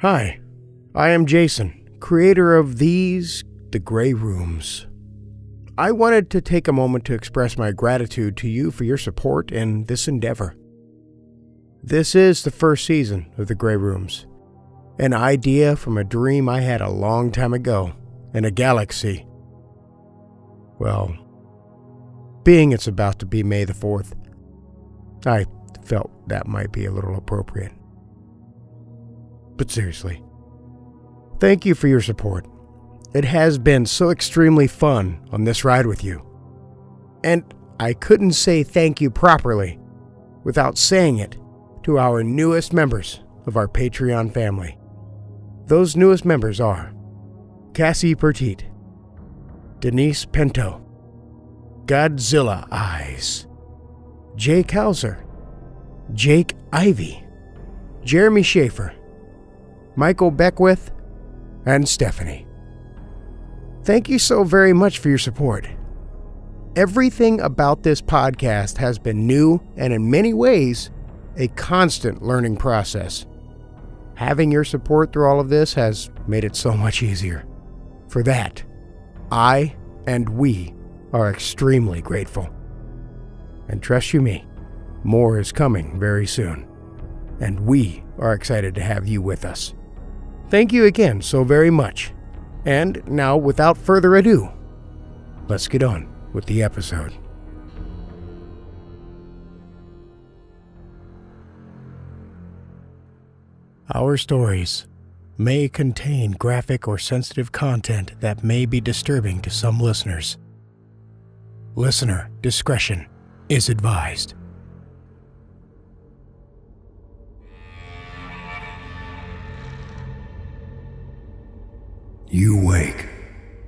Hi, I am Jason, creator of the Grey Rooms. I wanted to take a moment to express my gratitude to you for your support in this endeavor. This is the first season of the Grey Rooms, an idea from a dream I had a long time ago in a galaxy. Well, being it's about to be May the 4th, I felt that might be a little appropriate. But seriously, thank you for your support. It has been so extremely fun on this ride with you. And I couldn't say thank you properly without saying it to our newest members of our Patreon family. Those newest members are Cassie Pertit, Denise Pinto, Godzilla Eyes, Jake Hauser, Jake Ivy, Jeremy Schaefer, Michael Beckwith, and Stephanie. Thank you so very much for your support. Everything about this podcast has been new and in many ways a constant learning process. Having your support through all of this has made it so much easier. For that, I and we are extremely grateful. And trust you me, more is coming very soon. And we are excited to have you with us. Thank you again so very much. And now, without further ado, let's get on with the episode. Our stories may contain graphic or sensitive content that may be disturbing to some listeners. Listener discretion is advised. You wake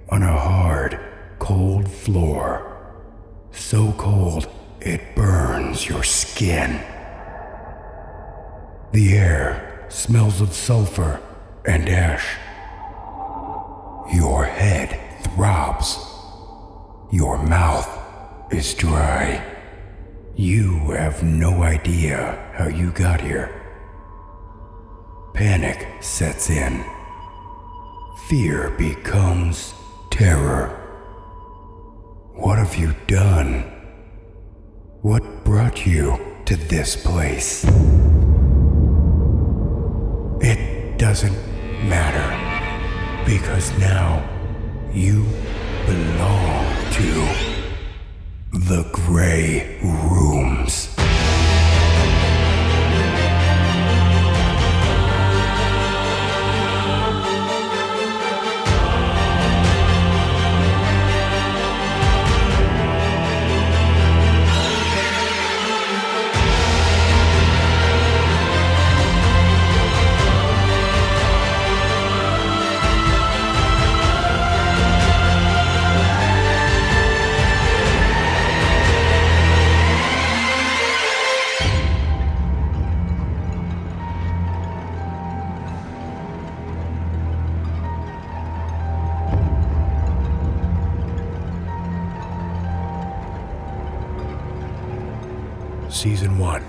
on a hard, cold floor, so cold it burns your skin. The air smells of sulfur and ash. Your head throbs. Your mouth is dry. You have no idea how you got here. Panic sets in. Fear becomes terror. What have you done? What brought you to this place? It doesn't matter, because now you belong to the Grey Rooms. Season 1,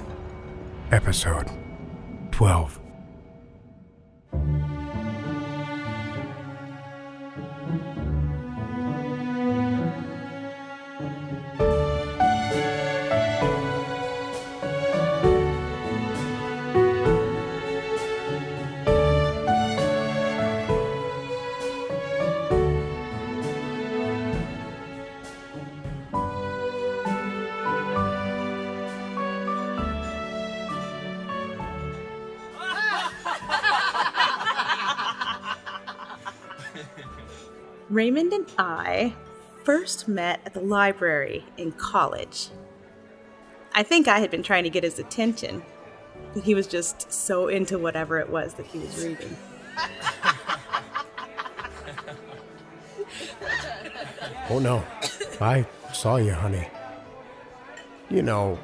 Episode 12. Raymond and I first met at the library in college. I think I had been trying to get his attention, but he was just so into whatever it was that he was reading. Oh no, I saw you, honey. You know,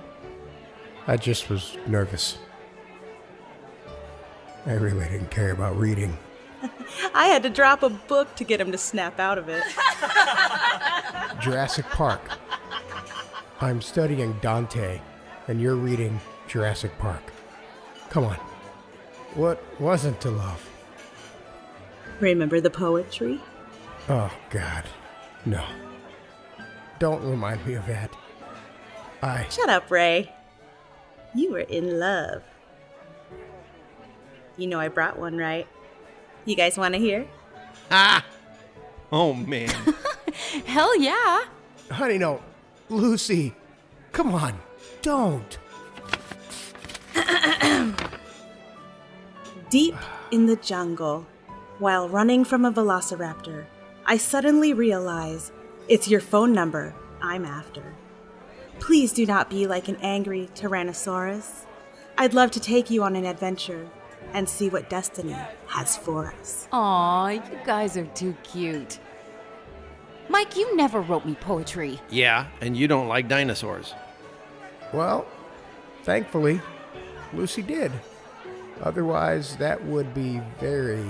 I just was nervous. I really didn't care about reading. I had to drop a book to get him to snap out of it. Jurassic Park. I'm studying Dante, and you're reading Jurassic Park. Come on. What wasn't to love? Remember the poetry? Oh, God. No. Don't remind me of that. Shut up, Ray. You were in love. You know I brought one, right? You guys want to hear? Ah! Oh, man. Hell yeah. Honey, no. Lucy, come on. Don't. Deep in the jungle, while running from a velociraptor, I suddenly realize it's your phone number I'm after. Please do not be like an angry Tyrannosaurus. I'd love to take you on an adventure and see what destiny has for us. Aw, you guys are too cute. Mike, you never wrote me poetry. Yeah, and you don't like dinosaurs. Well, thankfully, Lucy did. Otherwise, that would be very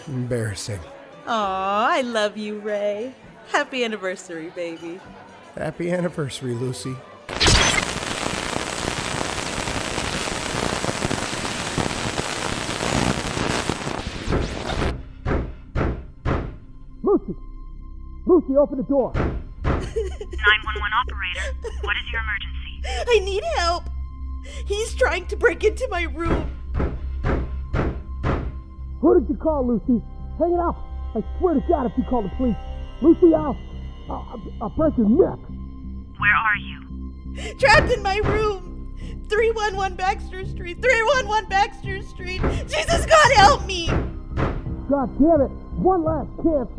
embarrassing. Aw, I love you, Ray. Happy anniversary, baby. Happy anniversary, Lucy. Lucy! Lucy, open the door! 911 operator, what is your emergency? I need help! He's trying to break into my room. Who did you call, Lucy? Hang it up! I swear to God if you call the police. Lucy, I'll break your neck. Where are you? Trapped in my room. 311 Baxter Street. 311 Baxter Street. Jesus, God help me! God damn it! One last chance!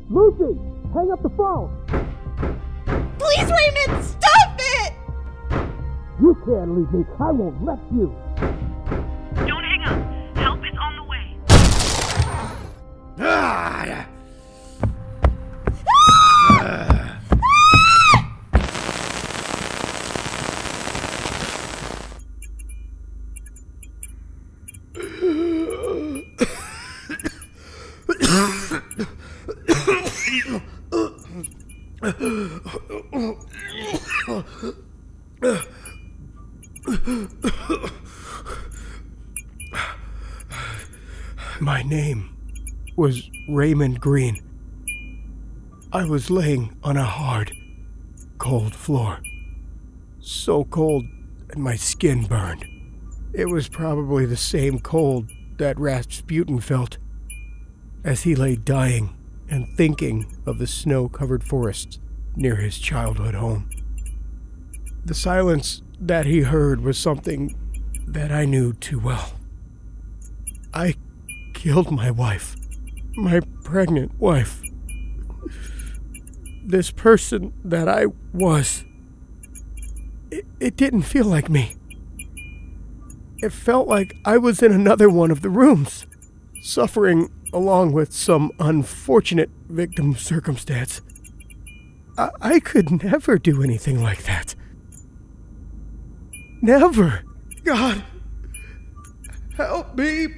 Lucy, hang up the phone! Please, Raymond, stop it! You can't leave me. I won't let you. Don't hang up. Help is on the way. My name was Raymond Green. I was laying on a hard, cold floor. So cold that my skin burned. It was probably the same cold that Rasputin felt as he lay dying and thinking of the snow-covered forests near his childhood home. The silence that he heard was something that I knew too well. I killed my wife, my pregnant wife. This person that I was, it didn't feel like me. It felt like I was in another one of the rooms, suffering along with some unfortunate victim circumstance. I could never do anything like that. Never. God, help me.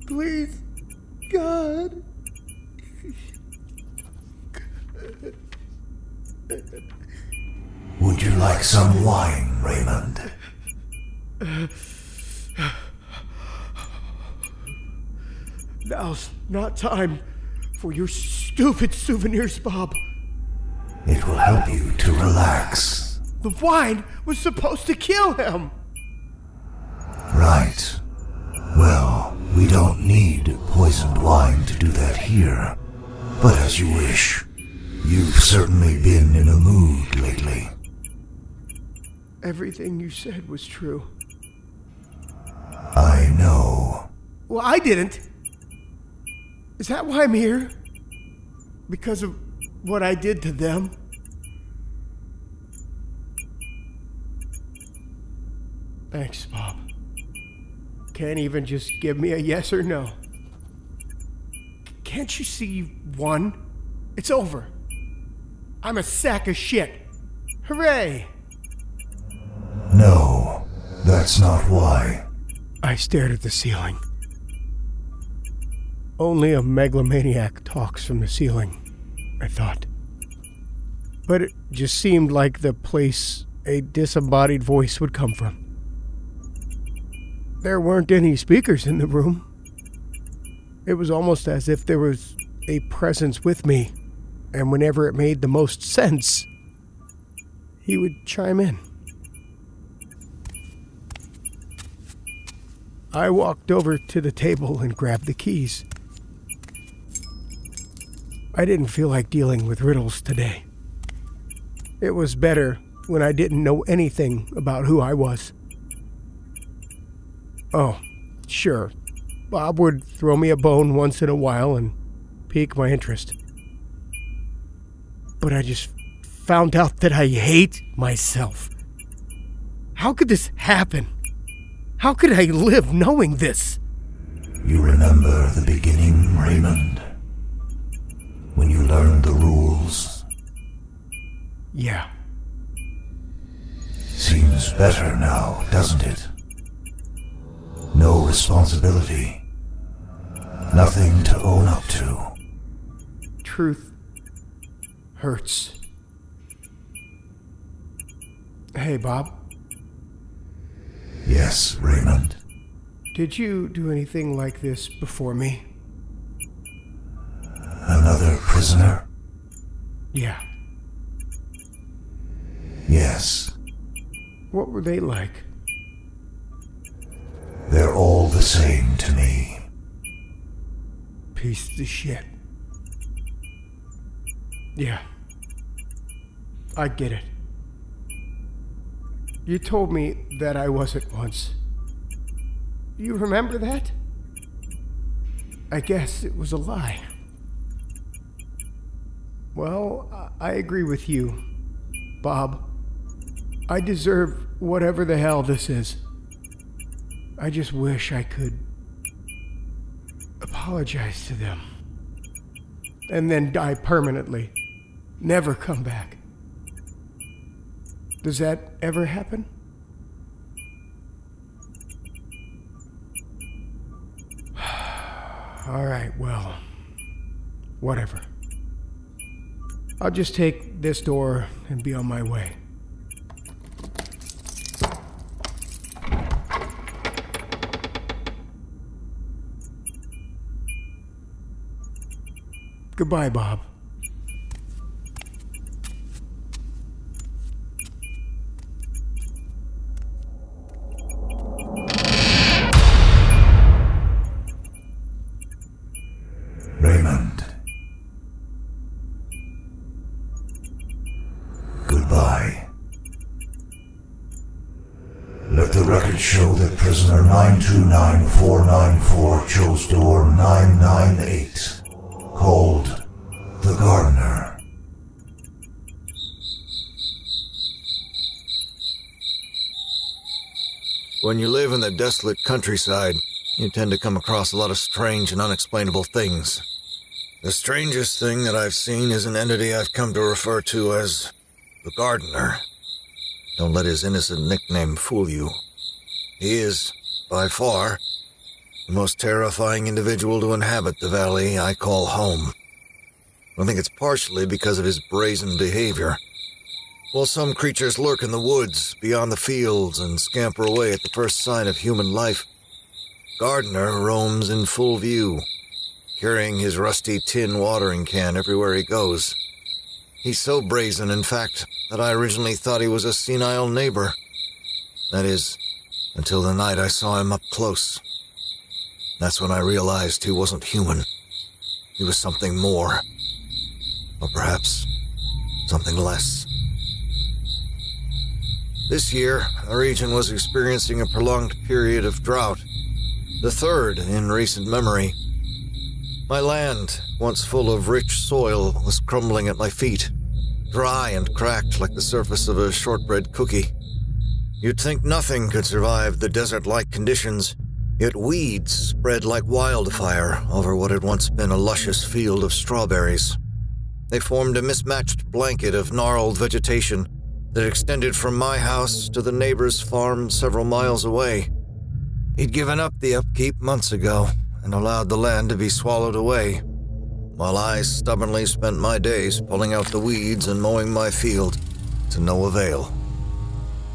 Please, God. Would you like some wine, Raymond? Now's not time for your stupid souvenirs, Bob. It will help you to relax. The wine was supposed to kill him. Right. Well, we don't need poisoned wine to do that here. But as you wish. You've certainly been in a mood lately. Everything you said was true. I know. Well, I didn't. Is that why I'm here? Because of what I did to them? Thanks, Bob. Can't even just give me a yes or no. Can't you see you've won? It's over. I'm a sack of shit. Hooray! No, that's not why. I stared at the ceiling. Only a megalomaniac talks from the ceiling, I thought. But it just seemed like the place a disembodied voice would come from. There weren't any speakers in the room. It was almost as if there was a presence with me, and whenever it made the most sense, he would chime in. I walked over to the table and grabbed the keys. I didn't feel like dealing with riddles today. It was better when I didn't know anything about who I was. Oh, sure, Bob would throw me a bone once in a while and pique my interest. But I just found out that I hate myself. How could this happen? How could I live knowing this? You remember the beginning, Raymond? When you learned the rules? Yeah. Seems better now, doesn't it? No responsibility. Nothing to own up to. Truth hurts. Hey, Bob. Yes, Raymond. Did you do anything like this before me? Another prisoner? Yeah. Yes. What were they like? They're all the same to me. Piece of shit. Yeah. I get it. You told me that I wasn't once. You remember that? I guess it was a lie. Well, I agree with you, Bob. I deserve whatever the hell this is. I just wish I could apologize to them and then die permanently. Never come back. Does that ever happen? All right, well, whatever. I'll just take this door and be on my way. Goodbye, Bob. Raymond. Goodbye. Let the record show that prisoner 929494 chose door 998. Called the Gardener. When you live in the desolate countryside, you tend to come across a lot of strange and unexplainable things. The strangest thing that I've seen is an entity I've come to refer to as the Gardener. Don't let his innocent nickname fool you. He is, by far, the most terrifying individual to inhabit the valley I call home. I think it's partially because of his brazen behavior. While some creatures lurk in the woods, beyond the fields, and scamper away at the first sign of human life, Gardener roams in full view, carrying his rusty tin watering can everywhere he goes. He's so brazen, in fact, that I originally thought he was a senile neighbor. That is, until the night I saw him up close. That's when I realized he wasn't human. He was something more. Or perhaps something less. This year, our region was experiencing a prolonged period of drought, the third in recent memory. My land, once full of rich soil, was crumbling at my feet, dry and cracked like the surface of a shortbread cookie. You'd think nothing could survive the desert-like conditions, yet weeds spread like wildfire over what had once been a luscious field of strawberries. They formed a mismatched blanket of gnarled vegetation that extended from my house to the neighbor's farm several miles away. He'd given up the upkeep months ago and allowed the land to be swallowed away, while I stubbornly spent my days pulling out the weeds and mowing my field to no avail.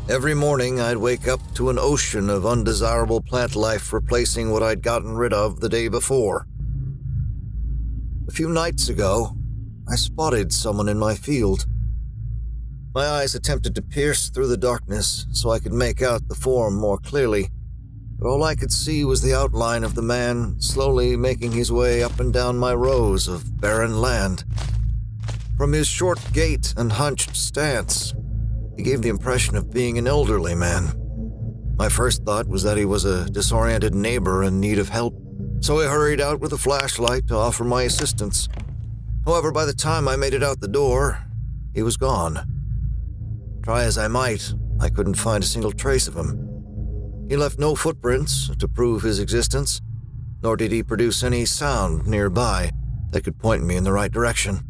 Every morning, I'd wake up to an ocean of undesirable plant life replacing what I'd gotten rid of the day before. A few nights ago, I spotted someone in my field. My eyes attempted to pierce through the darkness so I could make out the form more clearly, but all I could see was the outline of the man slowly making his way up and down my rows of barren land. From his short gait and hunched stance, he gave the impression of being an elderly man. My first thought was that he was a disoriented neighbor in need of help, so I hurried out with a flashlight to offer my assistance. However, by the time I made it out the door, he was gone. Try as I might, I couldn't find a single trace of him. He left no footprints to prove his existence, nor did he produce any sound nearby that could point me in the right direction.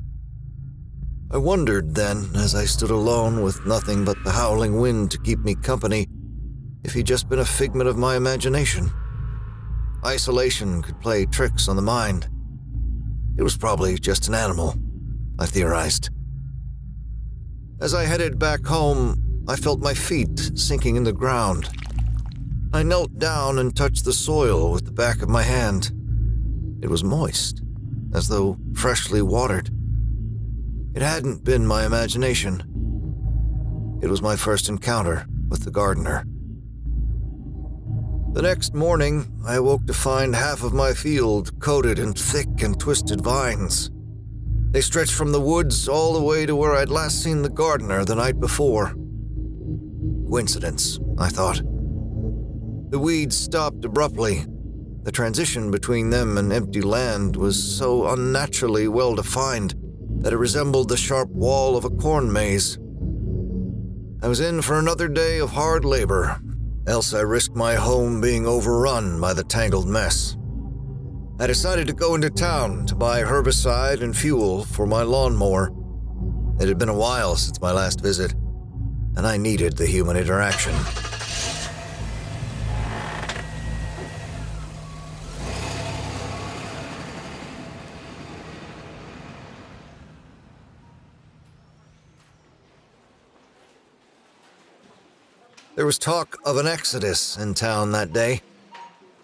I wondered then, as I stood alone with nothing but the howling wind to keep me company, if he'd just been a figment of my imagination. Isolation could play tricks on the mind. It was probably just an animal, I theorized. As I headed back home, I felt my feet sinking in the ground. I knelt down and touched the soil with the back of my hand. It was moist, as though freshly watered. It hadn't been my imagination. It was my first encounter with the gardener. The next morning, I awoke to find half of my field coated in thick and twisted vines. They stretched from the woods all the way to where I'd last seen the gardener the night before. Coincidence, I thought. The weeds stopped abruptly. The transition between them and empty land was so unnaturally well-defined that it resembled the sharp wall of a corn maze. I was in for another day of hard labor, else I risked my home being overrun by the tangled mess. I decided to go into town to buy herbicide and fuel for my lawnmower. It had been a while since my last visit, and I needed the human interaction. There was talk of an exodus in town that day.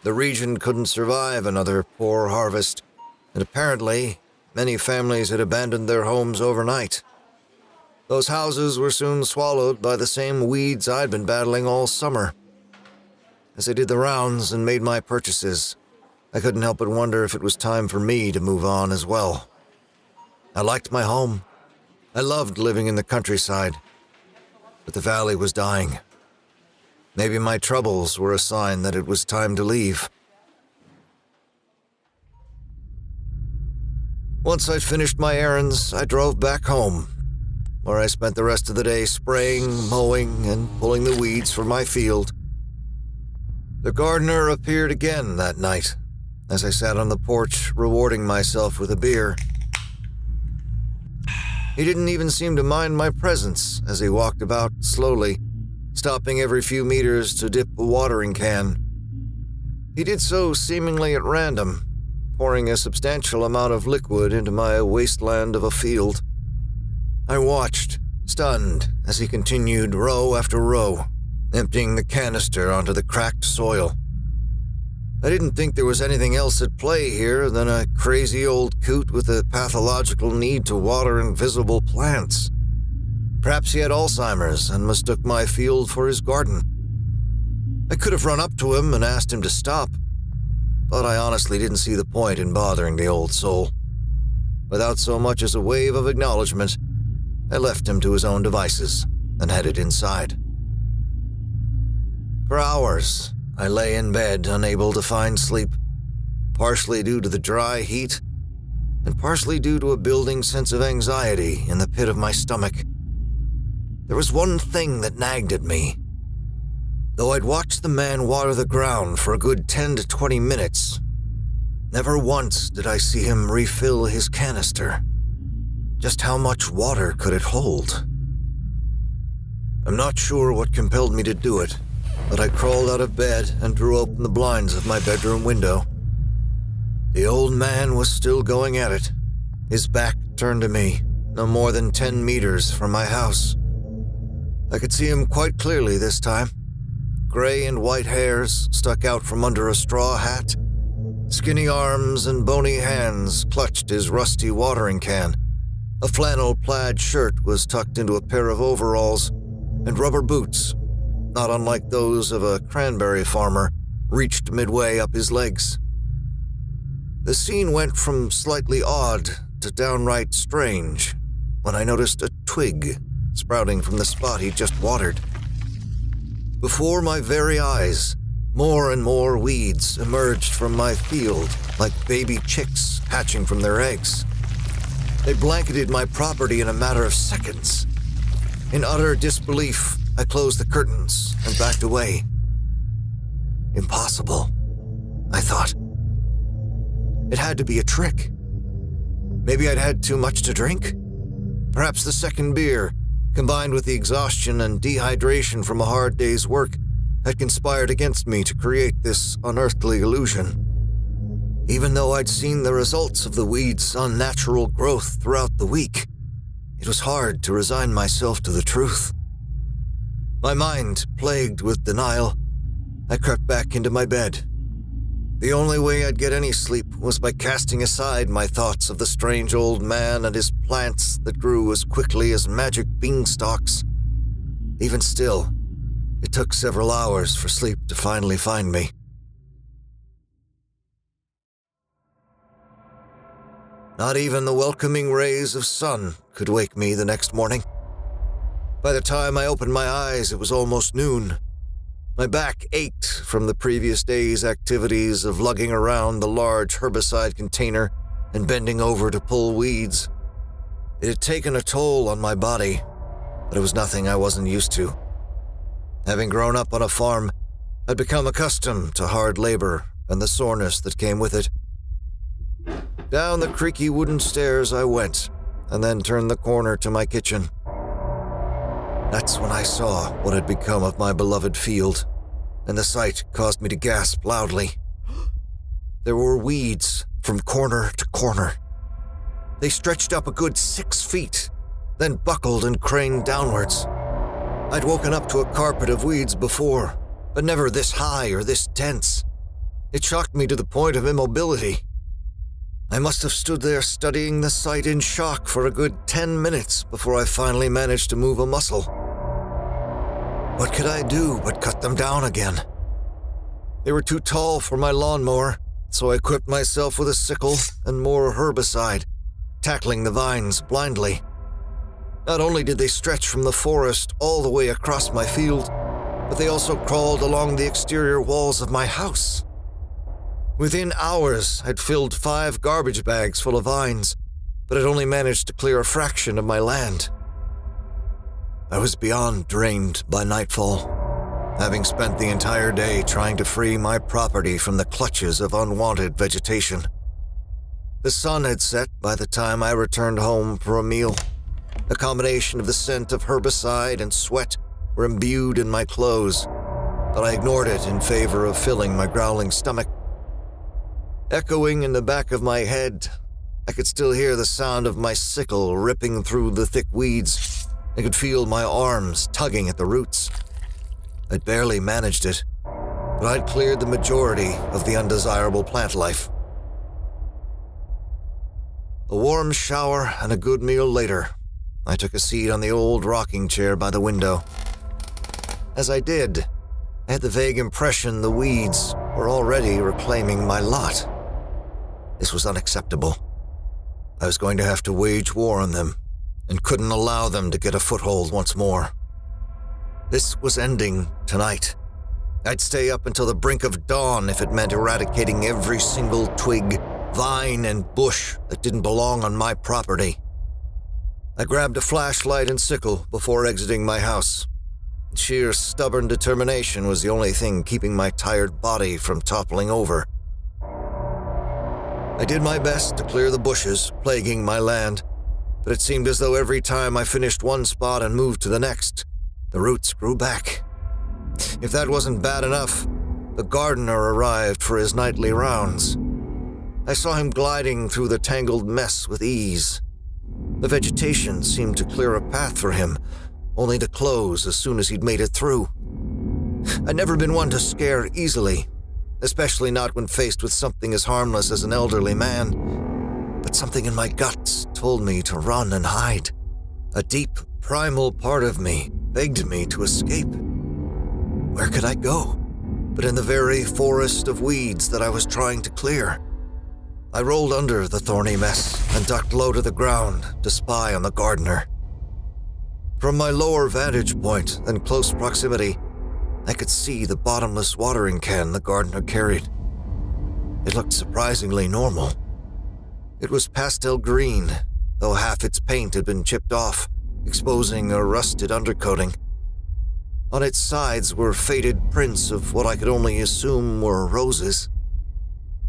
The region couldn't survive another poor harvest, and apparently, many families had abandoned their homes overnight. Those houses were soon swallowed by the same weeds I'd been battling all summer. As I did the rounds and made my purchases, I couldn't help but wonder if it was time for me to move on as well. I liked my home. I loved living in the countryside, but the valley was dying. Maybe my troubles were a sign that it was time to leave. Once I'd finished my errands, I drove back home, where I spent the rest of the day spraying, mowing, and pulling the weeds from my field. The gardener appeared again that night, as I sat on the porch rewarding myself with a beer. He didn't even seem to mind my presence as he walked about slowly, stopping every few meters to dip a watering can. He did so seemingly at random, pouring a substantial amount of liquid into my wasteland of a field. I watched, stunned, as he continued row after row, emptying the canister onto the cracked soil. I didn't think there was anything else at play here than a crazy old coot with a pathological need to water invisible plants. Perhaps he had Alzheimer's and mistook my field for his garden. I could have run up to him and asked him to stop, but I honestly didn't see the point in bothering the old soul. Without so much as a wave of acknowledgement, I left him to his own devices and headed inside. For hours, I lay in bed unable to find sleep, partially due to the dry heat, and partially due to a building sense of anxiety in the pit of my stomach. There was one thing that nagged at me. Though I'd watched the man water the ground for a good 10 to 20 minutes, never once did I see him refill his canister. Just how much water could it hold? I'm not sure what compelled me to do it, but I crawled out of bed and drew open the blinds of my bedroom window. The old man was still going at it, his back turned to me, no more than 10 meters from my house. I could see him quite clearly this time. Gray and white hairs stuck out from under a straw hat. Skinny arms and bony hands clutched his rusty watering can. A flannel plaid shirt was tucked into a pair of overalls, and rubber boots, not unlike those of a cranberry farmer, reached midway up his legs. The scene went from slightly odd to downright strange when I noticed a twig sprouting from the spot he'd just watered. Before my very eyes, more and more weeds emerged from my field like baby chicks hatching from their eggs. They blanketed my property in a matter of seconds. In utter disbelief, I closed the curtains and backed away. Impossible, I thought. It had to be a trick. Maybe I'd had too much to drink? Perhaps the second beer, combined with the exhaustion and dehydration from a hard day's work, had conspired against me to create this unearthly illusion. Even though I'd seen the results of the weed's unnatural growth throughout the week, it was hard to resign myself to the truth. My mind plagued with denial, I crept back into my bed. The only way I'd get any sleep was by casting aside my thoughts of the strange old man and his plants that grew as quickly as magic beanstalks. Even still, it took several hours for sleep to finally find me. Not even the welcoming rays of sun could wake me the next morning. By the time I opened my eyes, it was almost noon. My back ached from the previous day's activities of lugging around the large herbicide container and bending over to pull weeds. It had taken a toll on my body, but it was nothing I wasn't used to. Having grown up on a farm, I'd become accustomed to hard labor and the soreness that came with it. Down the creaky wooden stairs I went, and then turned the corner to my kitchen. That's when I saw what had become of my beloved field, and the sight caused me to gasp loudly. There were weeds from corner to corner. They stretched up a good 6 feet, then buckled and craned downwards. I'd woken up to a carpet of weeds before, but never this high or this dense. It shocked me to the point of immobility. I must have stood there studying the sight in shock for a good 10 minutes before I finally managed to move a muscle. What could I do but cut them down again? They were too tall for my lawnmower, so I equipped myself with a sickle and more herbicide, tackling the vines blindly. Not only did they stretch from the forest all the way across my field, but they also crawled along the exterior walls of my house. Within hours, I'd filled 5 garbage bags full of vines, but had only managed to clear a fraction of my land. I was beyond drained by nightfall, having spent the entire day trying to free my property from the clutches of unwanted vegetation. The sun had set by the time I returned home for a meal. A combination of the scent of herbicide and sweat were imbued in my clothes, but I ignored it in favor of filling my growling stomach. Echoing in the back of my head, I could still hear the sound of my sickle ripping through the thick weeds. I could feel my arms tugging at the roots. I'd barely managed it, but I'd cleared the majority of the undesirable plant life. A warm shower and a good meal later, I took a seat on the old rocking chair by the window. As I did, I had the vague impression the weeds were already reclaiming my lot. This was unacceptable. I was going to have to wage war on them, and couldn't allow them to get a foothold once more. This was ending tonight. I'd stay up until the brink of dawn if it meant eradicating every single twig, vine, and bush that didn't belong on my property. I grabbed a flashlight and sickle before exiting my house. Sheer stubborn determination was the only thing keeping my tired body from toppling over. I did my best to clear the bushes plaguing my land, but it seemed as though every time I finished one spot and moved to the next, the roots grew back. If that wasn't bad enough, the gardener arrived for his nightly rounds. I saw him gliding through the tangled mess with ease. The vegetation seemed to clear a path for him, only to close as soon as he'd made it through. I'd never been one to scare easily, especially not when faced with something as harmless as an elderly man, but something in my guts told me to run and hide. A deep, primal part of me begged me to escape. Where could I go but in the very forest of weeds that I was trying to clear? I rolled under the thorny mess and ducked low to the ground to spy on the gardener. From my lower vantage point and close proximity, I could see the bottomless watering can the gardener carried. It looked surprisingly normal. It was pastel green, though half its paint had been chipped off, exposing a rusted undercoating. On its sides were faded prints of what I could only assume were roses.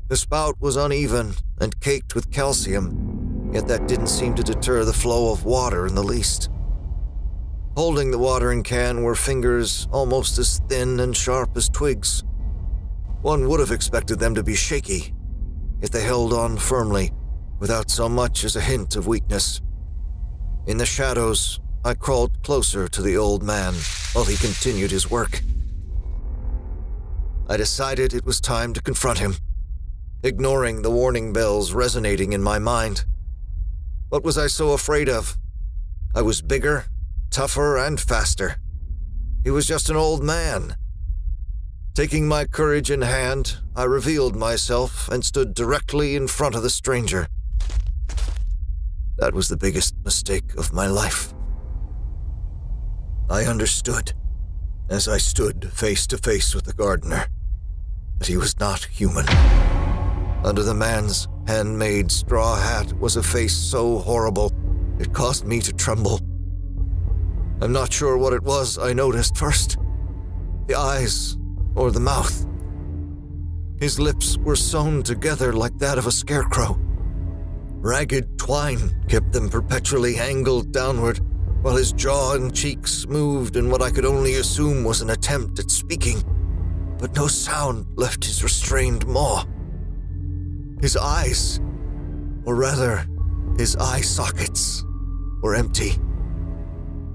The spout was uneven and caked with calcium, yet that didn't seem to deter the flow of water in the least. Holding the watering can were fingers almost as thin and sharp as twigs. One would have expected them to be shaky, yet they held on firmly, without so much as a hint of weakness. In the shadows, I crawled closer to the old man while he continued his work. I decided it was time to confront him, ignoring the warning bells resonating in my mind. What was I so afraid of? I was bigger, tougher, and faster. He was just an old man. Taking my courage in hand, I revealed myself and stood directly in front of the stranger. That was the biggest mistake of my life. I understood, as I stood face to face with the gardener, that he was not human. Under the man's handmade straw hat was a face so horrible it caused me to tremble. I'm not sure what it was I noticed first. The eyes or the mouth. His lips were sewn together like that of a scarecrow. Ragged twine kept them perpetually angled downward, while his jaw and cheeks moved in what I could only assume was an attempt at speaking, but no sound left his restrained maw. His eyes, or rather, his eye sockets, were empty.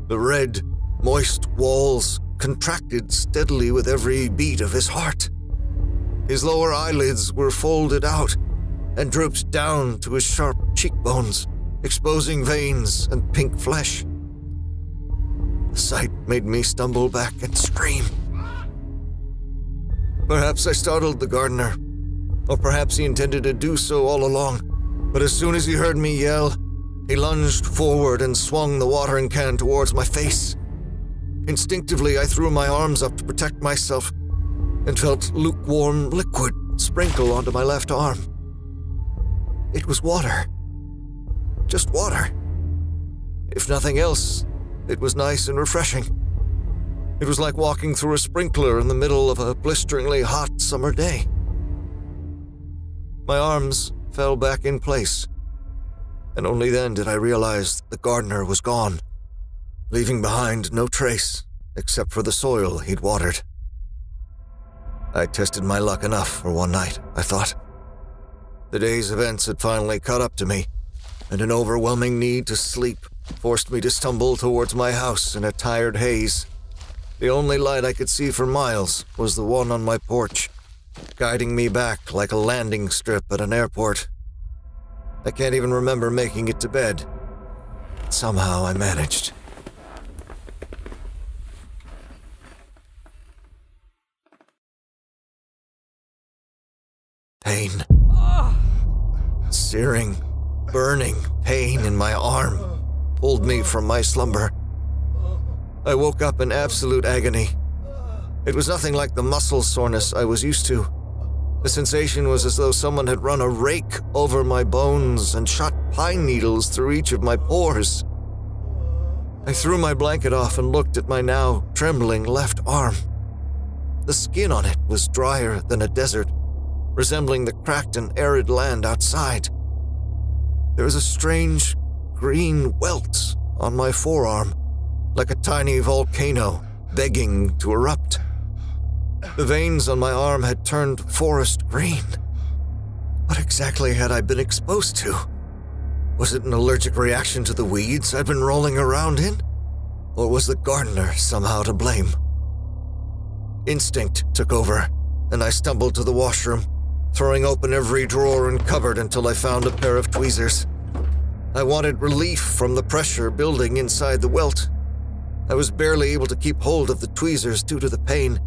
The red, moist walls contracted steadily with every beat of his heart. His lower eyelids were folded out and drooped down to his sharp cheekbones, exposing veins and pink flesh. The sight made me stumble back and scream. Perhaps I startled the gardener, or perhaps he intended to do so all along, but as soon as he heard me yell, he lunged forward and swung the watering can towards my face. Instinctively, I threw my arms up to protect myself and felt lukewarm liquid sprinkle onto my left arm. It was water. Just water. If nothing else, it was nice and refreshing. It was like walking through a sprinkler in the middle of a blisteringly hot summer day. My arms fell back in place, and only then did I realize the gardener was gone, leaving behind no trace except for the soil he'd watered. I tested my luck enough for one night, I thought. The day's events had finally caught up to me, and an overwhelming need to sleep forced me to stumble towards my house in a tired haze. The only light I could see for miles was the one on my porch, guiding me back like a landing strip at an airport. I can't even remember making it to bed. Somehow I managed. Pain. Searing, burning pain in my arm pulled me from my slumber. I woke up in absolute agony. It was nothing like the muscle soreness I was used to. The sensation was as though someone had run a rake over my bones and shot pine needles through each of my pores. I threw my blanket off and looked at my now trembling left arm. The skin on it was drier than a desert, resembling the cracked and arid land outside. There was a strange green welt on my forearm, like a tiny volcano begging to erupt. The veins on my arm had turned forest green. What exactly had I been exposed to? Was it an allergic reaction to the weeds I'd been rolling around in? Or was the gardener somehow to blame? Instinct took over, and I stumbled to the washroom, throwing open every drawer and cupboard until I found a pair of tweezers. I wanted relief from the pressure building inside the welt. I was barely able to keep hold of the tweezers due to the pain,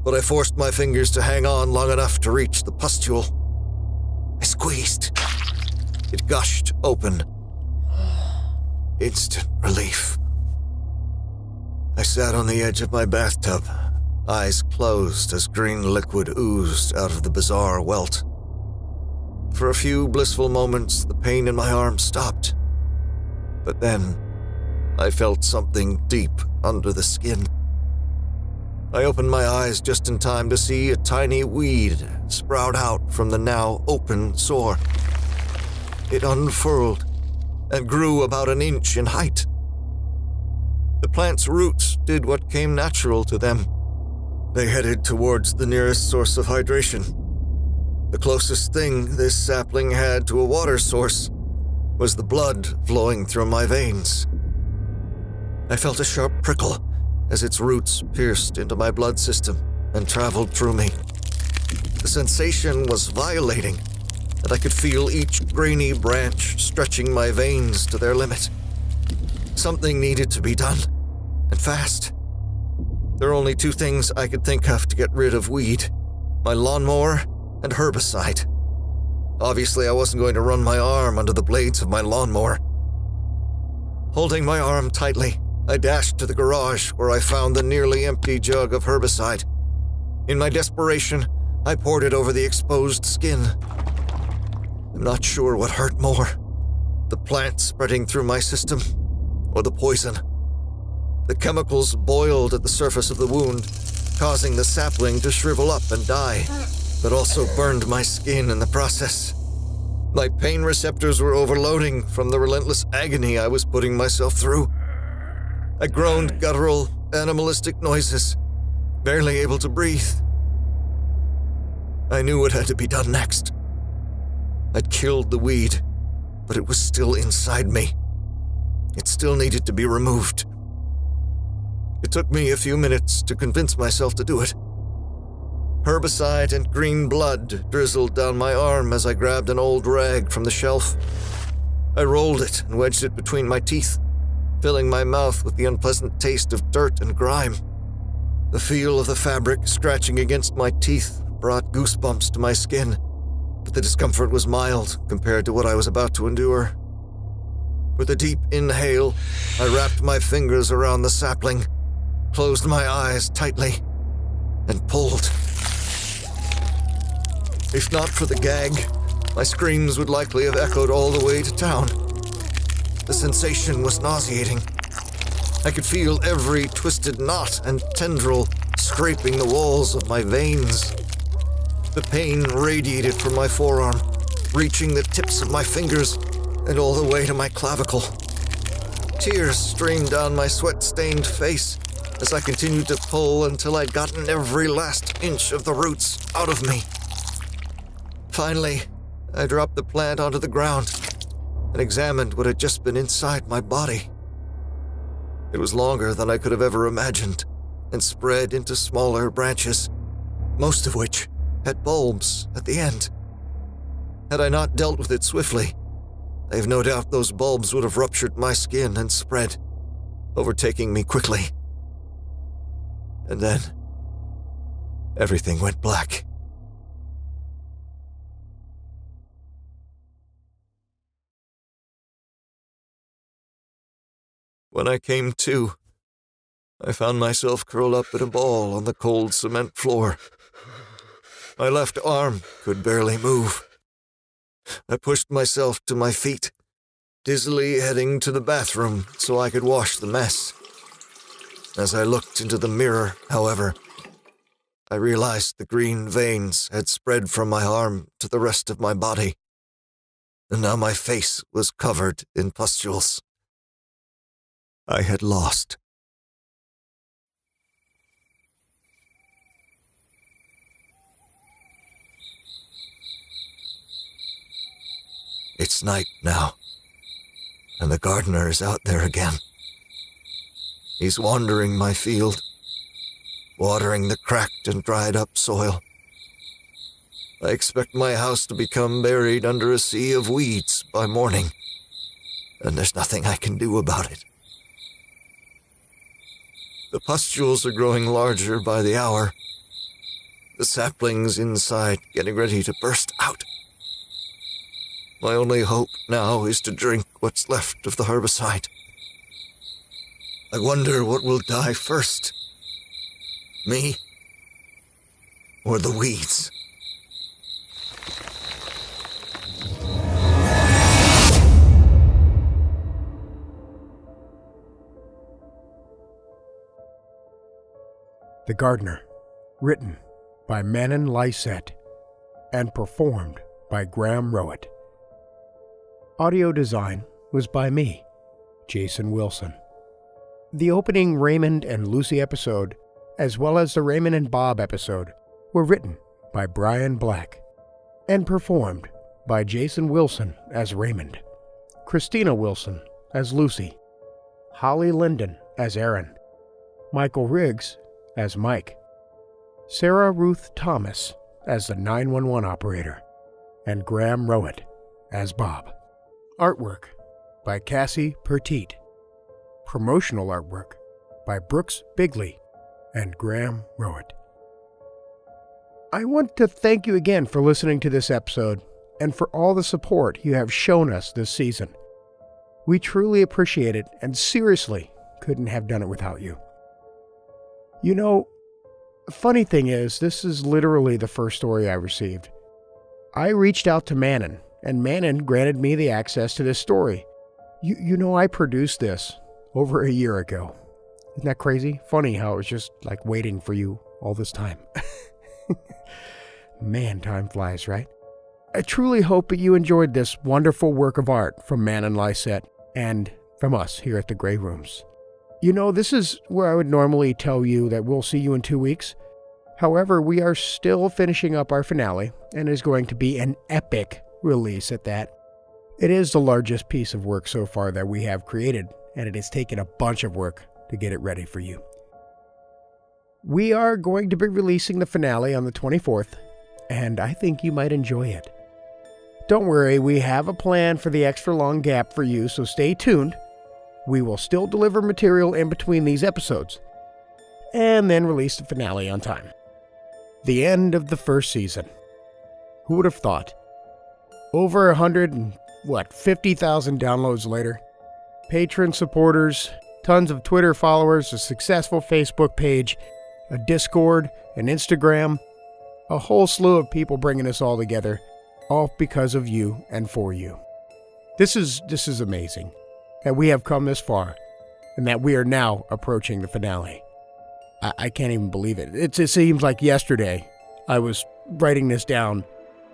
but I forced my fingers to hang on long enough to reach the pustule. I squeezed. It gushed open. Instant relief. I sat on the edge of my bathtub, eyes closed as green liquid oozed out of the bizarre welt. For a few blissful moments, the pain in my arm stopped. But then, I felt something deep under the skin. I opened my eyes just in time to see a tiny weed sprout out from the now open sore. It unfurled and grew about an inch in height. The plant's roots did what came natural to them. They headed towards the nearest source of hydration. The closest thing this sapling had to a water source was the blood flowing through my veins. I felt a sharp prickle as its roots pierced into my blood system and traveled through me. The sensation was violating, and I could feel each grainy branch stretching my veins to their limit. Something needed to be done, and fast. There are only two things I could think of to get rid of weed: my lawnmower and herbicide. Obviously, I wasn't going to run my arm under the blades of my lawnmower. Holding my arm tightly, I dashed to the garage where I found the nearly empty jug of herbicide. In my desperation, I poured it over the exposed skin. I'm not sure what hurt more, the plant spreading through my system or the poison. The chemicals boiled at the surface of the wound, causing the sapling to shrivel up and die, but also burned my skin in the process. My pain receptors were overloading from the relentless agony I was putting myself through. I groaned guttural, animalistic noises, barely able to breathe. I knew what had to be done next. I'd killed the weed, but it was still inside me. It still needed to be removed. It took me a few minutes to convince myself to do it. Herbicide and green blood drizzled down my arm as I grabbed an old rag from the shelf. I rolled it and wedged it between my teeth, filling my mouth with the unpleasant taste of dirt and grime. The feel of the fabric scratching against my teeth brought goosebumps to my skin, but the discomfort was mild compared to what I was about to endure. With a deep inhale, I wrapped my fingers around the sapling, closed my eyes tightly, and pulled. If not for the gag, my screams would likely have echoed all the way to town. The sensation was nauseating. I could feel every twisted knot and tendril scraping the walls of my veins. The pain radiated from my forearm, reaching the tips of my fingers and all the way to my clavicle. Tears streamed down my sweat-stained face as I continued to pull until I'd gotten every last inch of the roots out of me. Finally, I dropped the plant onto the ground and examined what had just been inside my body. It was longer than I could have ever imagined and spread into smaller branches, most of which had bulbs at the end. Had I not dealt with it swiftly, I have no doubt those bulbs would have ruptured my skin and spread, overtaking me quickly. And then, everything went black. When I came to, I found myself curled up in a ball on the cold cement floor. My left arm could barely move. I pushed myself to my feet, dizzily heading to the bathroom so I could wash the mess. As I looked into the mirror, however, I realized the green veins had spread from my arm to the rest of my body, and now my face was covered in pustules. I had lost. It's night now, and the gardener is out there again. He's wandering my field, watering the cracked and dried up soil. I expect my house to become buried under a sea of weeds by morning, and there's nothing I can do about it. The pustules are growing larger by the hour, the saplings inside getting ready to burst out. My only hope now is to drink what's left of the herbicide. I wonder what will die first, me or the weeds. The Gardener, written by Manen Lyset and performed by Rowat. Audio design was by me, Jason Wilson. The opening Raymond and Lucy episode, as well as the Raymond and Bob episode, were written by Brian Black and performed by Jason Wilson as Raymond, Christina Wilson as Lucy, Holly Lindin as Erin, Michael Riggs as Mike, Sarah Ruth Thomas as the 911 operator, and Rowat as Bob. Artwork by Cassie Pertite. Promotional artwork by Brooks Bigley and Rowat. I want to thank you again for listening to this episode and for all the support you have shown us this season. We truly appreciate it and seriously couldn't have done it without you. You know, the funny thing is, this is literally the first story I received. I reached out to Manen, and Manen granted me the access to this story. You know, I produced this over a year ago. Isn't that crazy? Funny how it was just like waiting for you all this time. Man, time flies, right? I truly hope that you enjoyed this wonderful work of art from Manen Lyset and from us here at the Grey Rooms. You know, this is where I would normally tell you that we'll see you in 2 weeks. However, we are still finishing up our finale, and it is going to be an epic release at that. It is the largest piece of work so far that we have created, and it has taken a bunch of work to get it ready for you. We are going to be releasing the finale on the 24th, and I think you might enjoy it. Don't worry, we have a plan for the extra long gap for you, so stay tuned. We will still deliver material in between these episodes, and then release the finale on time. The end of the first season. Who would have thought? Over 50,000 downloads later. Patron supporters, tons of Twitter followers, a successful Facebook page, a Discord, an Instagram, a whole slew of people bringing us all together, all because of you and for you. This is amazing. That we have come this far, and that we are now approaching the finale. I can't even believe it. It seems like yesterday I was writing this down,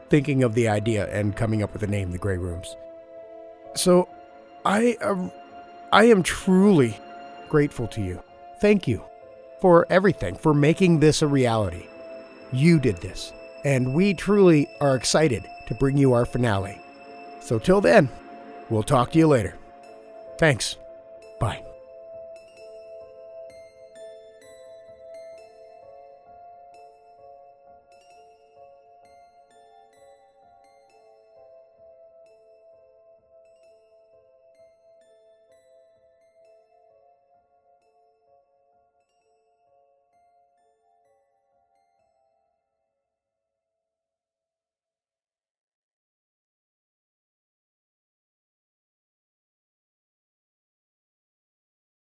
thinking of the idea and coming up with the name, The Grey Rooms. So, I am truly grateful to you. Thank you for everything, for making this a reality. You did this, and we truly are excited to bring you our finale. So till then, we'll talk to you later. Thanks. Bye.